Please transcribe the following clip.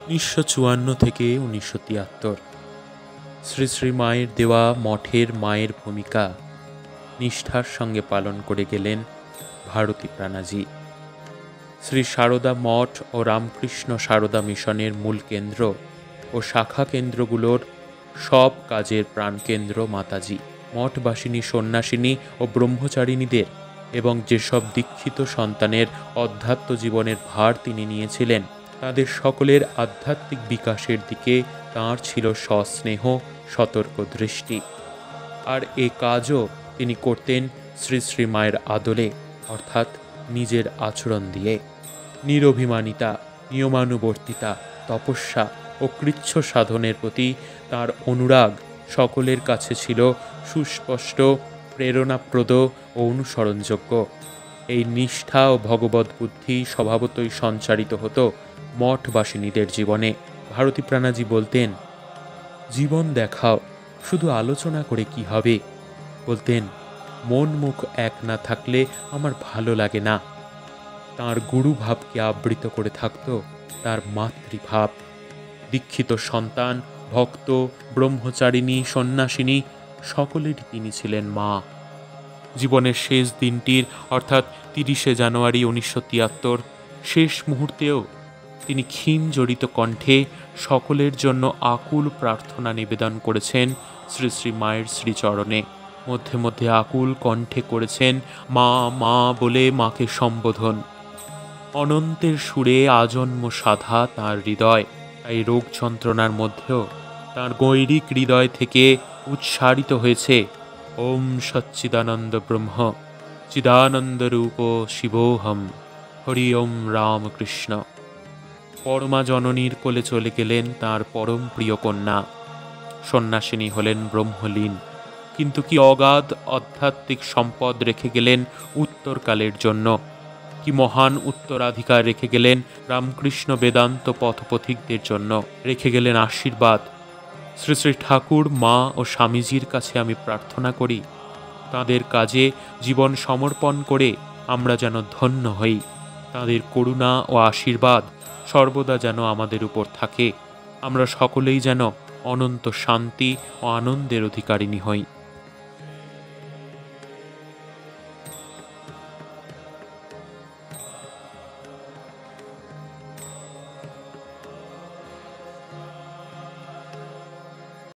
1954 থেকে 1973 শ্রী শ্রী মায়ের দেওয়া মঠের মায়ের ভূমিকা নিষ্ঠার সঙ্গে পালন করে গেলেন ভারতী প্রাণাজি। শ্রী সারদা মঠ ও রামকৃষ্ণ সারদা মিশনের মূল কেন্দ্র ও শাখা কেন্দ্রগুলোর সব কাজের প্রাণকেন্দ্র মাতাজি। মঠবাসিনী সন্ন্যাসিনী ও ব্রহ্মচারিণীদের এবং যেসব দীক্ষিত সন্তানের অধ্যাত্ম জীবনের ভার তিনি নিয়েছিলেন, তাদের সকলের আধ্যাত্মিক বিকাশের দিকে তাঁর ছিল সস্নেহ সতর্ক দৃষ্টি। আর এ কাজও তিনি করতেন শ্রী শ্রী মায়ের আদলে, অর্থাৎ নিজের আচরণ দিয়ে। নিরভিমানিতা, নিয়মানুবর্তিতা, তপস্যা ও কৃচ্ছ সাধনের প্রতি তাঁর অনুরাগ সকলের কাছে ছিল সুস্পষ্ট, প্রেরণাপ্রদ ও অনুসরণযোগ্য। এই নিষ্ঠা ও ভগবৎ বুদ্ধি স্বভাবতই সঞ্চারিত হতো মঠবাসিনীদের জীবনে। ভারতী প্রাণাজি বলতেন, জীবন দেখাও, শুধু আলোচনা করে কি হবে। বলতেন, মন মুখ এক না থাকলে আমার ভালো লাগে না। তাঁর গুরুভাবকে আবৃত করে থাকত তার মাতৃভাব। দীক্ষিত সন্তান, ভক্ত, ব্রহ্মচারিণী, সন্ন্যাসিনী সকলেরই তিনি ছিলেন মা। জীবনের শেষ দিনটির অর্থাৎ 30শে জানুয়ারি 1973 শেষ মুহূর্তেও তিনি ক্ষীণ জড়িত কণ্ঠে সকলের জন্য আকুল প্রার্থনা নিবেদন করেছেন শ্রী শ্রী মায়ের শ্রীচরণে। মধ্যে মধ্যে আকুল কণ্ঠে করেছেন মা মা বলে মাকে সম্বোধন। অনন্তের সুরে আজন্ম সাধা তাঁর হৃদয়। তাই রোগ যন্ত্রণার মধ্যেও তাঁর গৈরিক হৃদয় থেকে উচ্চারিত হয়েছে ওম সচ্চিদানন্দ ব্রহ্ম চিদানন্দ রূপ শিবোহম হরি ওম রামকৃষ্ণ। পরমা জননীর কোলে চলে গেলেন তাঁর পরম প্রিয় কন্যা। সন্ন্যাসিনী হলেন ব্রহ্মলীন, কিন্তু কি অগাধ আধ্যাত্মিক সম্পদ রেখে গেলেন উত্তরকালের জন্য। কি মহান উত্তরাধিকার রেখে গেলেন রামকৃষ্ণ বেদান্ত পথপথিকদের জন্য। রেখে গেলেন আশীর্বাদ। শ্রী শ্রী ঠাকুর, মা ও স্বামীজির কাছে আমি প্রার্থনা করি, তাঁদের কাজে জীবন সমর্পণ করে আমরা যেন ধন্য হই। তাঁদের করুণা ও আশীর্বাদ সর্বদা যেন আমাদের উপর থাকে। আমরা সকলেই যেন অনন্ত শান্তি ও আনন্দের অধিকারিণী হই।